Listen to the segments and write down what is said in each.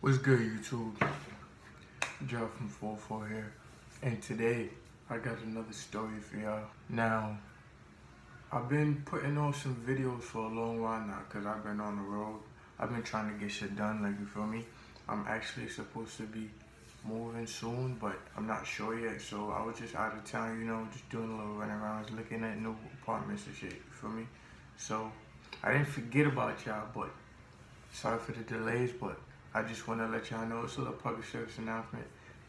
What's good, YouTube? Joe from 44 here, and today I got another story for y'all. Now, I've been putting on some videos for a long while now because I've been on the road. I've been trying to get shit done, like, you feel me? I'm actually supposed to be moving soon, but I'm not sure yet. So I was just out of town, you know, just doing a little run around, looking at new apartments and shit, you feel me? So I didn't forget about y'all, but sorry for the delays, but I just want to let y'all know it's a little public service announcement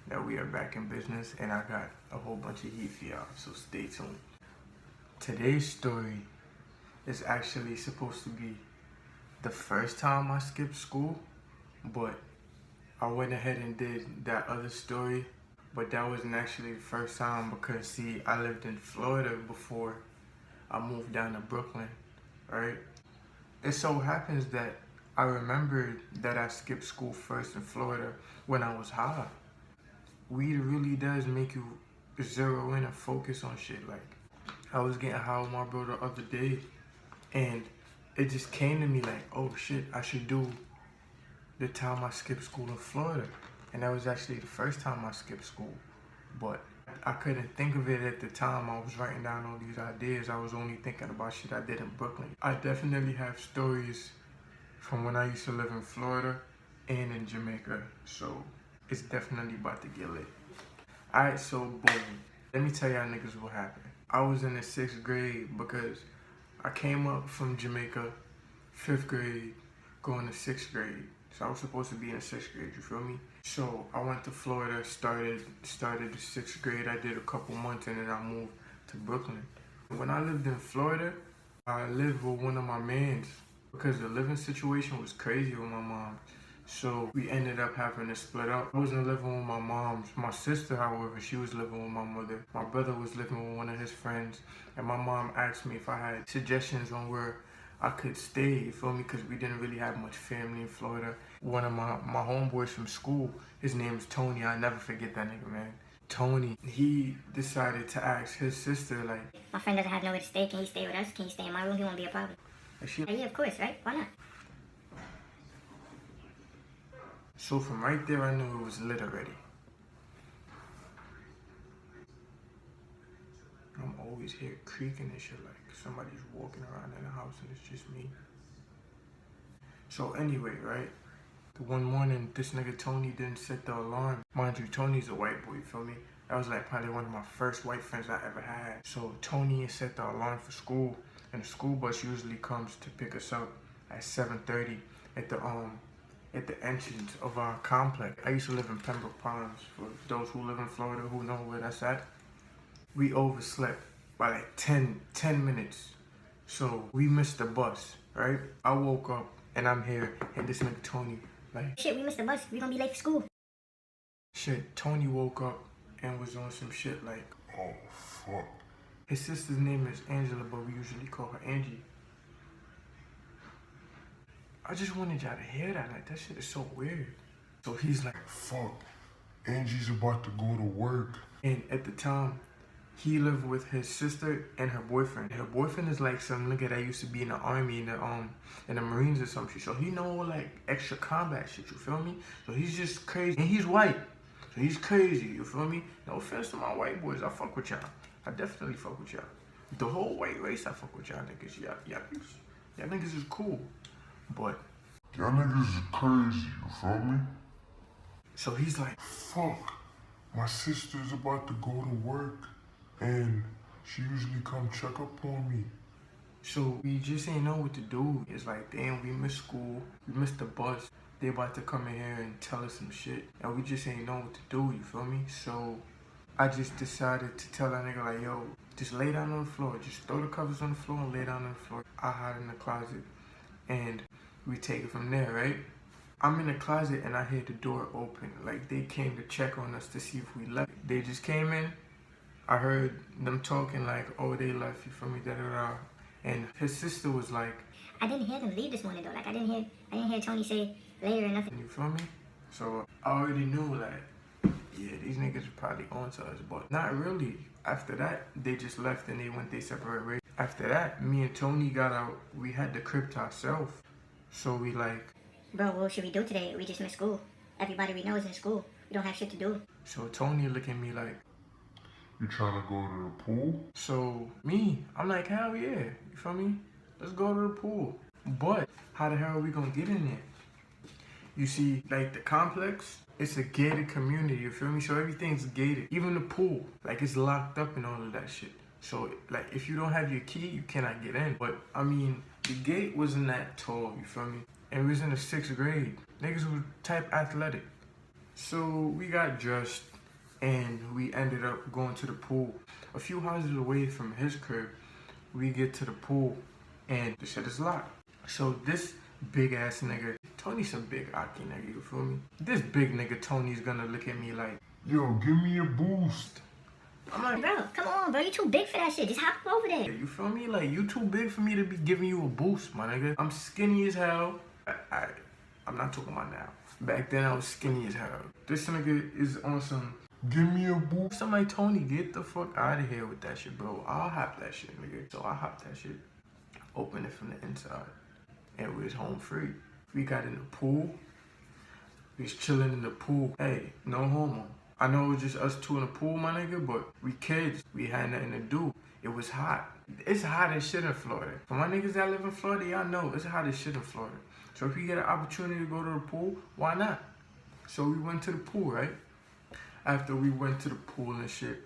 that we are back in business, and I got a whole bunch of heat for y'all, so stay tuned. Today's story is actually supposed to be the first time I skipped school, but I went ahead and did that other story, but that wasn't actually the first time because, see, I lived in Florida before I moved down to Brooklyn, right? It so happens that I remembered that I skipped school first in Florida when I was high. Weed really does make you zero in and focus on shit. Like, I was getting high with my bro the other day, and it just came to me like, oh shit, I should do the time I skipped school in Florida. And that was actually the first time I skipped school. But I couldn't think of it at the time. I was writing down all these ideas. I was only thinking about shit I did in Brooklyn. I definitely have stories from when I used to live in Florida and in Jamaica, so it's definitely about to get lit. Alright, so boom. Let me tell y'all niggas what happened. I was in the 6th grade because I came up from Jamaica, 5th grade, going to 6th grade. So I was supposed to be in 6th grade, you feel me? So I went to Florida, started the 6th grade. I did a couple months and then I moved to Brooklyn. When I lived in Florida, I lived with one of my mans, because the living situation was crazy with my mom. So we ended up having to split up. I wasn't living with my mom. My sister, however, she was living with my mother. My brother was living with one of his friends. And my mom asked me if I had suggestions on where I could stay, you feel me? Because we didn't really have much family in Florida. One of my homeboys from school, his name is Tony. I'll never forget that nigga, man. Tony, he decided to ask his sister, like, my friend doesn't have nowhere to stay. Can you stay with us? Can you stay in my room? He won't be a problem. Yeah, of course, right? Why not? So from right there, I knew it was lit already. I'm always here creaking and shit, like somebody's walking around in the house and it's just me. So anyway, right? The one morning, this nigga Tony didn't set the alarm. Mind you, Tony's a white boy, you feel me? That was like probably one of my first white friends I ever had. So Tony set the alarm for school, and the school bus usually comes to pick us up at 7:30 at the entrance of our complex. I used to live in Pembroke Pines. For those who live in Florida who know where that's at, we overslept by like 10 minutes. So we missed the bus, right? I woke up and I'm here, and this nigga Tony, like, shit, we missed the bus. We gonna be late for school. Shit, Tony woke up and was on some shit like, oh fuck. His sister's name is Angela, but we usually call her Angie. I just wanted y'all to hear that. Like, that shit is so weird. So he's like, fuck, Angie's about to go to work. And at the time, he lived with his sister and her boyfriend. Her boyfriend is like some nigga that used to be in the army, in the Marines or some shit. So he know like extra combat shit, you feel me? So he's just crazy. And he's white. So he's crazy, you feel me? No offense to my white boys, I fuck with y'all. I definitely fuck with y'all. The whole white race, I fuck with y'all niggas. Y'all niggas is cool. But y'all niggas is crazy, you feel me? So he's like, fuck, my sister's about to go to work and she usually come check up on me. So we just ain't know what to do. It's like, damn, we missed school, we missed the bus. They about to come in here and tell us some shit, and we just ain't know what to do, you feel me? So I just decided to tell that nigga like, yo, just lay down on the floor. Just throw the covers on the floor and lay down on the floor. I hide in the closet, and we take it from there, right? I'm in the closet, and I hear the door open. Like, they came to check on us to see if we left. They just came in. I heard them talking like, oh, they left, you feel me, da-da-da. And his sister was like, I didn't hear them leave this morning though. Like, I didn't hear Tony say later or nothing. you feel me? So I already knew like, yeah, these niggas are probably on to us, but not really. After that, they just left and they went their separate ways. After that, me and Tony got out. We had the crib to ourselves. So we like, bro, what should we do today? We just missed school. Everybody we know is in school. We don't have shit to do. So Tony look at me like, You trying to go to the pool? so me, I'm like, hell yeah, you feel me? Let's go to the pool. But how the hell are we gonna get in there? You see, like the complex, it's a gated community, you feel me? So everything's gated. Even the pool, like it's locked up and all of that shit. So like if you don't have your key, you cannot get in. But I mean, the gate wasn't that tall, you feel me? And we was in the 6th grade. Niggas was type athletic. So we got dressed and we ended up going to the pool. A few houses away from his crib, we get to the pool and the shit is locked. So this big ass nigga, Tony's some big Aki nigga, you feel me? This big nigga Tony's gonna look at me like, Yo, give me a boost. I'm like, Bro, come on, bro. You too big for that shit. Just hop over there. you feel me? Like, you too big for me to be giving you a boost, my nigga. I'm skinny as hell. I'm not talking about now. Back then, I was skinny as hell. This nigga is on some, Give me a boost. somebody, Tony, get the fuck out of here with that shit, bro. I'll hop that shit, nigga. So I hopped that shit, opened it from the inside, and we was home free. We got in the pool. We was chilling in the pool. Hey, no homo. I know it was just us two in the pool, my nigga, but we kids. We had nothing to do. It was hot. It's hot as shit in Florida. For my niggas that live in Florida, y'all know it's hot as shit in Florida. So if you get an opportunity to go to the pool, why not? So we went to the pool, right? After we went to the pool and shit,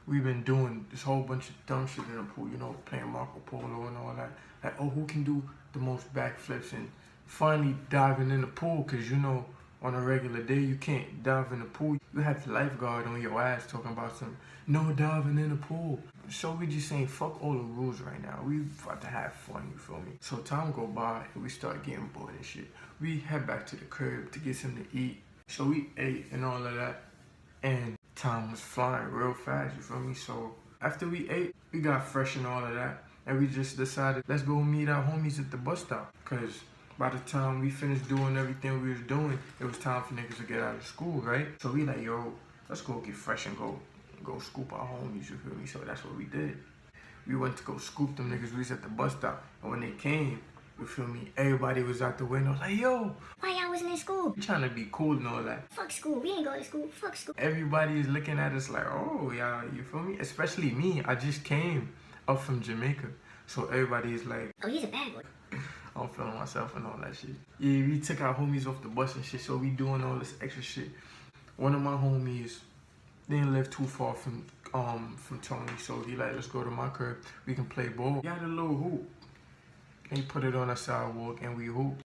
we've been doing this whole bunch of dumb shit in the pool, you know, playing Marco Polo and all that. Like, oh, who can do the most backflips, and finally diving in the pool, because, you know, on a regular day, you can't dive in the pool. You have the lifeguard on your ass talking about some no diving in the pool. So we just saying fuck all the rules right now. We about to have fun, you feel me? So time go by and we start getting bored and shit. We head back to the crib to get something to eat. So we ate and all of that, and time was flying real fast, you feel me? So after we ate, we got fresh and all of that, and we just decided, let's go meet our homies at the bus stop, because by the time we finished doing everything we was doing, it was time for niggas to get out of school, right? So we like, yo, let's go get fresh and go scoop our homies, you feel me? So that's what we did. We went to go scoop them niggas. We was at the bus stop, and when they came, you feel me, everybody was out the window like, yo, Why y'all wasn't in school? we trying to be cool and all that. Fuck school. We ain't going to school. Fuck school. Everybody is looking at us like, oh, yeah, you feel me? Especially me. I just came up from Jamaica. So everybody is like, Oh, he's a bad boy. I'm feeling myself and all that shit. Yeah, we took our homies off the bus and shit, so we doing all this extra shit. One of my homies didn't live too far from Tony, so he like, let's go to my crib. We can play ball. He had a little hoop. And he put it on the sidewalk and we hooped.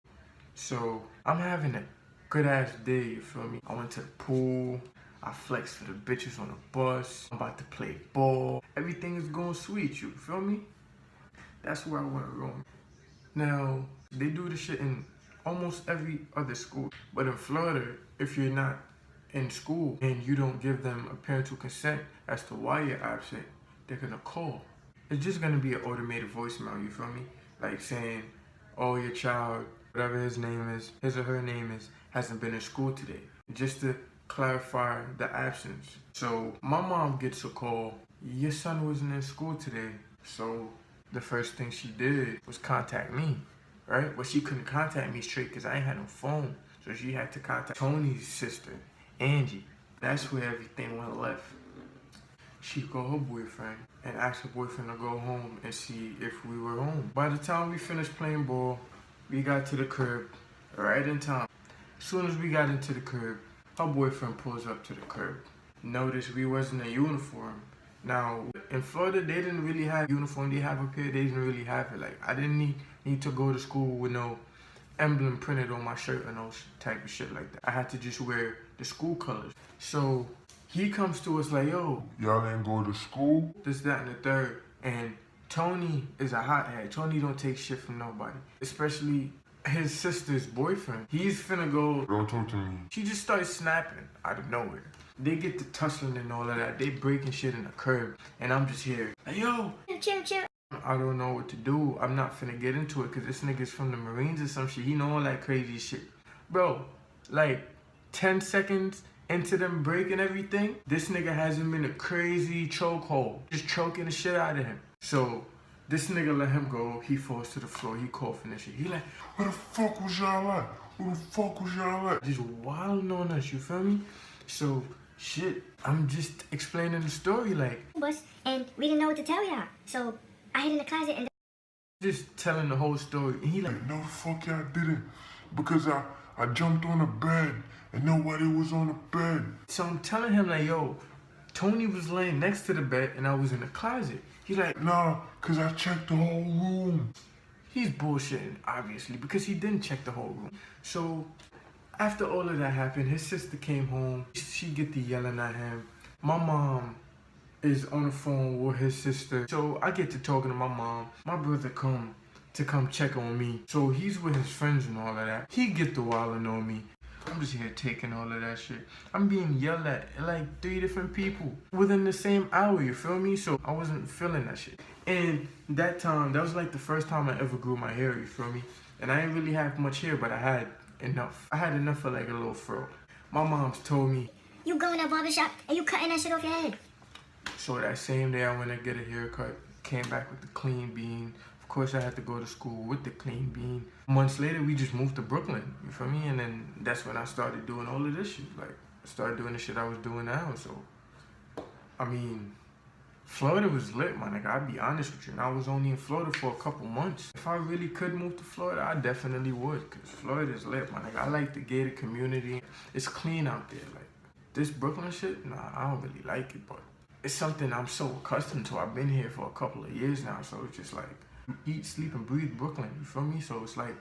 So I'm having a good ass day, you feel me? I went to the pool. I flexed for the bitches on the bus. I'm about to play ball. Everything is going sweet, you feel me? That's where I went wrong. Now, they do this shit in almost every other school. But in Florida, if you're not in school and you don't give them a parental consent as to why you're absent, they're gonna call. It's just gonna be an automated voicemail, you feel me? Like saying, oh, your child, whatever his name is, his or her name is, hasn't been in school today. Just to clarify the absence. So my mom gets a call, your son wasn't in school today. So the first thing she did was contact me, right? But she couldn't contact me straight because I ain't had no phone. So she had to contact Tony's sister, Angie. That's where everything went left. She called her boyfriend and asked her boyfriend to go home and see if we were home. By the time we finished playing ball, we got to the crib right in time. As soon as we got into the crib, her boyfriend pulls up to the crib. Noticed we wasn't in uniform. Now, in Florida, they didn't really have uniform. They have up here, they didn't really have it. Like, I didn't need to go to school with no emblem printed on my shirt and those type of shit like that. I had to just wear the school colors. So he comes to us like, yo, Y'all ain't go to school? this, that, and the third. And Tony is a hothead. Tony don't take shit from nobody. Especially his sister's boyfriend. He's finna go. Don't talk to me. She just starts snapping out of nowhere. They get to tussling and all of that. They breaking shit in the curb. And I'm just here. Like, yo. Chill. I don't know what to do. I'm not finna get into it because this nigga's from the Marines or some shit. He know all that crazy shit. Bro, like 10 seconds into them breaking everything, this nigga has him in a crazy chokehold. Just choking the shit out of him. So This nigga let him go. He falls to the floor. He coughing and shit. He like, where the fuck was y'all at? Who the fuck was y'all at? just wilding on us, you feel me? So, shit, I'm just explaining the story like. And we didn't know what to tell y'all. So I hid in the closet and Just telling the whole story. And he like, No, the fuck y'all didn't. Because I jumped on the bed and nobody was on the bed. so I'm telling him like, yo, Tony was laying next to the bed and I was in the closet. He like, Nah, cause I checked the whole room. he's bullshitting, obviously, because he didn't check the whole room. So, after all of that happened, his sister came home. She get to yelling at him. My mom is on the phone with his sister. So, I get to talking to my mom. My brother come check on me. So, he's with his friends and all of that. He get the wilding on me. I'm just here taking all of that shit. I'm being yelled at like 3 different people within the same hour, you feel me? So I wasn't feeling that shit. And that time, that was like the first time I ever grew my hair, you feel me? And I didn't really have much hair, but I had enough. I had enough for like a little fro. My mom's told me, you go in that barbershop and you cutting that shit off your head. so that same day I went to get a haircut, came back with the clean bean. Of course, I had to go to school with the clean bean. Months later, we just moved to Brooklyn, you feel me? And then that's when I started doing all of this shit. Like, I started doing the shit I was doing now, so. I mean, Florida was lit, my nigga. I'll be honest with you. And I was only in Florida for a couple months. If I really could move to Florida, I definitely would, because Florida is lit, my nigga. I like the gated community. It's clean out there. Like, this Brooklyn shit, nah, I don't really like it, but it's something I'm so accustomed to. I've been here for a couple of years now, so it's just like, eat, sleep, and breathe Brooklyn, you feel me? So it's like,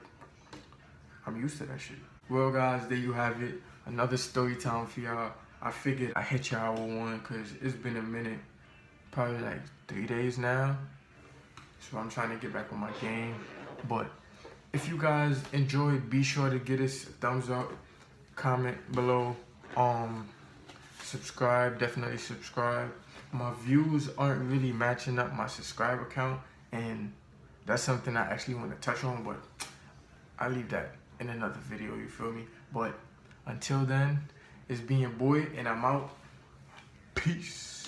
I'm used to that shit. Well, guys, there you have it. Another story time for y'all. I figured I hit y'all with one because it's been a minute. Probably like 3 days now. So I'm trying to get back on my game. But if you guys enjoyed, be sure to give us a thumbs up, comment below, subscribe, definitely subscribe. My views aren't really matching up my subscriber count, and that's something I actually want to touch on, but I'll leave that in another video, you feel me? But until then, it's being boy, and I'm out. Peace.